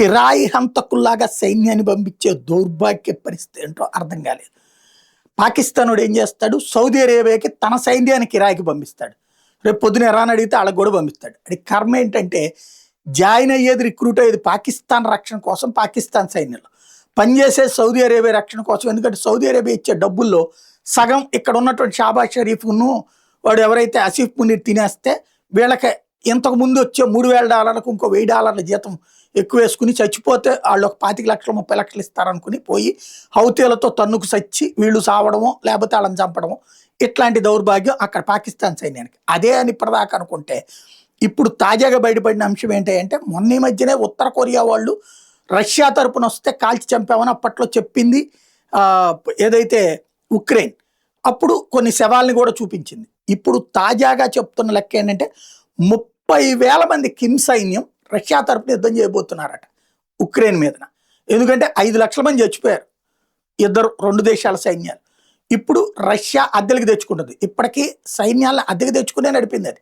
కిరాయి హంతకుల్లాగా సైన్యాన్ని పంపించే దౌర్భాగ్య పరిస్థితి ఏంటో అర్థం కాలేదు. పాకిస్తానుడు ఏం చేస్తాడు, సౌదీ అరేబియాకి తన సైన్యాన్ని కిరాయికి పంపిస్తాడు. రేపు పొద్దున ఇరాన్ అడిగితే వాళ్ళకి కూడా పంపిస్తాడు. అది కర్మ ఏంటంటే జాయిన్ అయ్యేది, రిక్రూట్ అయ్యేది పాకిస్తాన్ రక్షణ కోసం, పాకిస్తాన్ సైన్యంలో పనిచేసే సౌదీ అరేబియా రక్షణ కోసం. ఎందుకంటే సౌదీ అరేబియా ఇచ్చే డబ్బుల్లో సగం ఇక్కడ ఉన్నటువంటి షాబాజ్ షరీఫ్ను వాడు ఎవరైతే ఆసిఫ్ మునీర్ తినేస్తే వీళ్ళకి ఇంతకు ముందు వచ్చే $3,000 ఇంకో $1,000 జీతం ఎక్కువ వేసుకుని చచ్చిపోతే వాళ్ళు ఒక 25 లక్షలు 30 లక్షలు ఇస్తారనుకుని పోయి హౌతీలతో తన్నుకు సచ్చి వీళ్ళు సావడమో లేకపోతే వాళ్ళని చంపడమో, ఇట్లాంటి దౌర్భాగ్యం అక్కడ పాకిస్తాన్ సైన్యానికి. అదే అని ఇప్పటిదాకా అనుకుంటే ఇప్పుడు తాజాగా బయటపడిన అంశం ఏంటంటే మొన్న ఈ మధ్యనే ఉత్తర కొరియా వాళ్ళు రష్యా తరపున వస్తే కాల్చి చంపామని అప్పట్లో చెప్పింది ఏదైతే ఉక్రెయిన్, అప్పుడు కొన్ని శవాల్ని కూడా చూపించింది. ఇప్పుడు తాజాగా చెప్తున్న లెక్క ఏంటంటే 30,000 మంది కిమ్ సైన్యం రష్యా తరపున యుద్ధం చేయబోతున్నారట ఉక్రెయిన్ మీదన. ఎందుకంటే 5 లక్షల మంది చచ్చిపోయారు రెండు దేశాల సైన్యాలు. ఇప్పుడు రష్యా అద్దెలకు తెచ్చుకుంటుంది. ఇప్పటికీ సైన్యాలను అద్దెకు తెచ్చుకునే నడిపింది అది.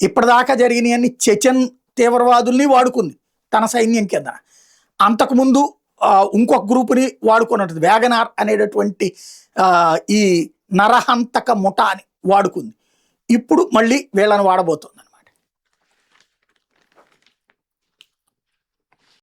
ఇప్పటిదాకా జరిగినవన్నీ చెచెన్ తీవ్రవాదుల్ని వాడుకుంది తన సైన్యం కింద. అంతకుముందు ఇంకొక గ్రూపుని వాడుకున్నట్టు వ్యాగనార్ అనేటటువంటి ఈ నరహంతక ముఠాని వాడుకుంది. ఇప్పుడు మళ్ళీ వీళ్ళని వాడబోతుంది.